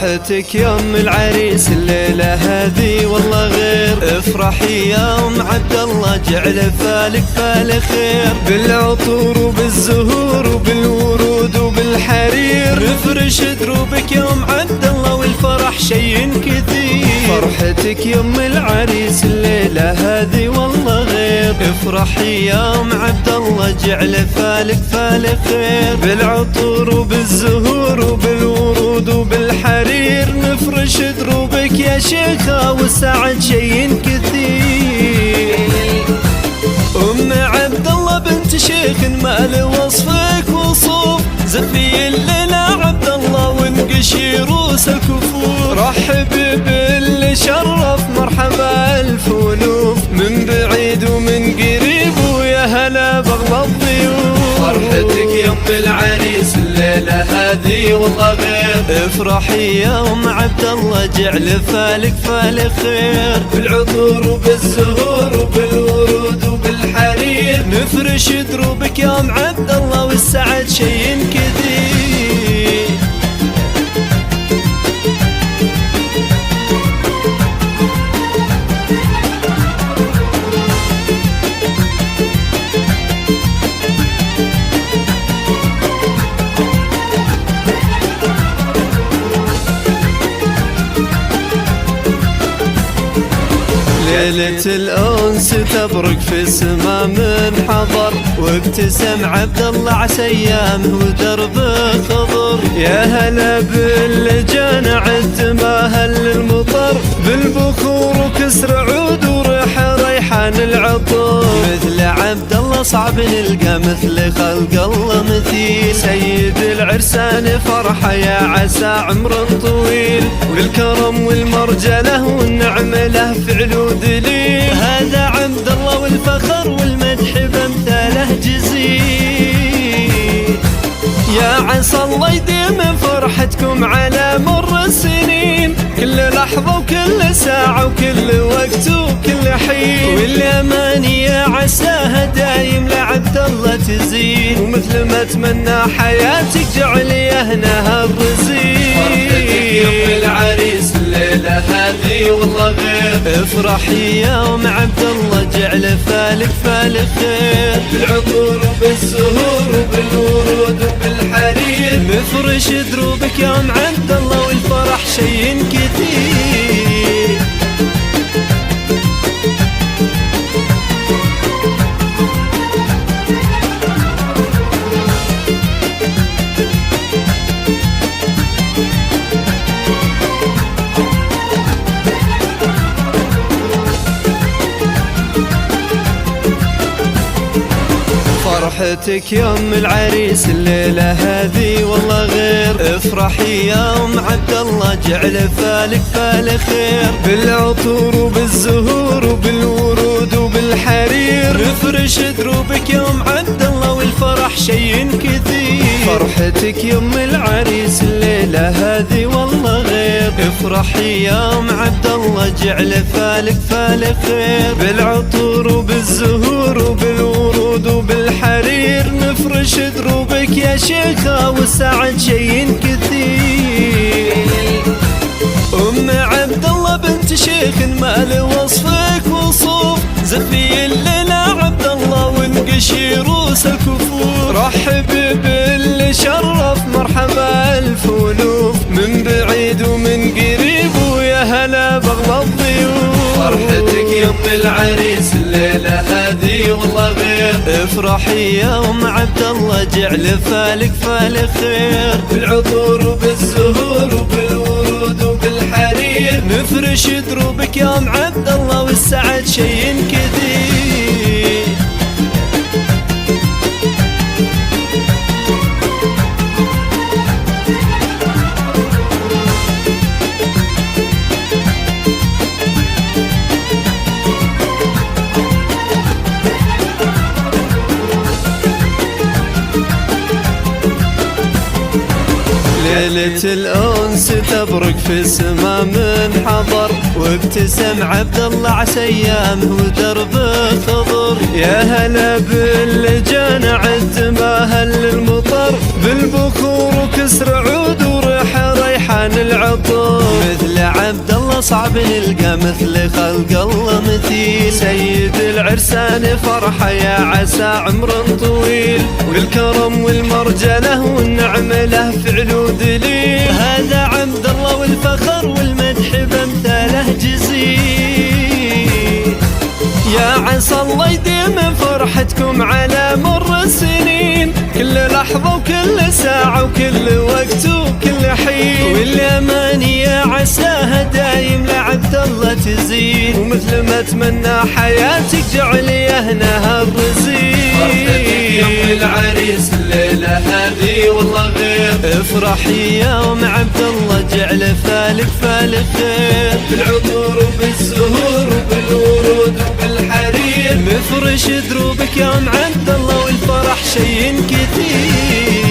فرحتك يوم العريس الليلة هذي والله غير. افرحي يا ام عبد الله جعل فالك فال خير، بالعطور وبالزهور وبالورود وبالحرير نفرش دروبك يا ام عبد الله والفرح شي كثير. فرحتك يوم العريس الليلة هذي والله غير. افرحي يا ام عبد الله جعل فالك فال خير، بالعطور وبالزهور وبالورود وبالحرير نفرش دروبك يا شيخة والسعد شي كثير. ام عبد الله بنت شيخ ما له وصفك وصوف، زفي الليلة عبد الله وانقشي روس الكفور. رحب باللي شرف مرحبا الف ولوف، من بعيد ومن قريب ويا هلا بغلى الضيوف. فرحتك يوم العريس الليلة هذي والله غير. افرحي يا ام عبد الله جعل فالك فال خير، بالعطور وبالزهور وبالورود وبالحرير نفرش دروبك يا ام عبد الله والسعد شي كثير. ليلة الأنس تبرق في السما من حضر، وابتسم عبد الله عسى أيامه ودربه خضر. يا هلا باللي جانا عد ما هل المطر، بالبخور وكسر عود وريح ريحان العطر. مثل عبد الله صعب نلقى مثل خلق الله مثيل، سيد العرسان فرحة يا عسى عمر طويل، والكرم والمرجله والنعم له فعل ودليل. هذا عبد الله والفخر والمدح بامثاله جزيل. يا عسى الله يديم فرحتكم على مر السنين، كل لحظة وكل ساعة وكل وقت وكل حين، والأماني يا عساها دايم لعبد الله تزين، ومثل ما اتمنى حياتك جعل يهنها الرزين. فرحتك يوم العريس الليلة هذي والله غير. افرحي يا ام عبد الله جعل فالك فال خير، بالعطور وبالزهور وبالورود وبالحرير نفرش دروبك يا ام عبد الله والفرح شي كثير. فرحتك يوم العريس الليلة هذي والله غير. افرحي يا ام عبد الله جعل فالك فال خير، بالعطور وبالزهور وبالورود وبالحرير نفرش دروبك يا ام عبد الله والفرح شي كثير. فرحتك يوم العريس الليلة هذي والله غير. افرحي يا ام عبد الله جعل فالك فال خير، بالعطور وبالزهور وبالورود وبالحرير نفرش دروبك يا شيخة والسعد شي كثير. ام عبد الله بنت شيخ ما له وصفك وصوف، زفي الليلة عبد الله وانقشي روس الكفور. رحب باللي شرف مرحبا الف ولوف، من بعيد ومن قريب ويا هلا بغلى الضيوف. فرحتك يوم العريس الليلة هذي والله غير. افرحي يا ام عبد الله جعل فالك فال خير، بالعطور وبالزهور وبالورود وبالحرير نفرش دروبك يا ام عبد الله والسعد شي كثير. ليلة الأنس تبرق في السما من حضر، وابتسم عبد الله عسى أيامه ودربه خضر. يا هلا باللي جانا عد ما هل المطر، بالبخور وكسر عود وريح ريحان العطر. بالعطور، مثل عبد الله صعب نلقى مثل خلق الله مثيل. سيد العرسان فرحة يا عسى عمر طويل، والكرم والمرجله والنعمة له فعل ودليل. هذا عبد الله والفخر والمدح بامثاله جزيل. يا عسى الله يديم فرحتكم على مر السنين، كل لحظة وكل ساعة وكل وقت وكل حين. والأماني يا عساها دايم لعبد الله تزيد، ومثل ما اتمنى حياتك جعل يهنها الرزيق. فرحتك يوم العريس الليلة هذه والله غير، افرحي يوم عبد الله جعل فالك فالك خير. بالعطور وبالزهور وبالورود وبالحرير، مفرش دروبك يوم عبد الله والفرح شي كثير.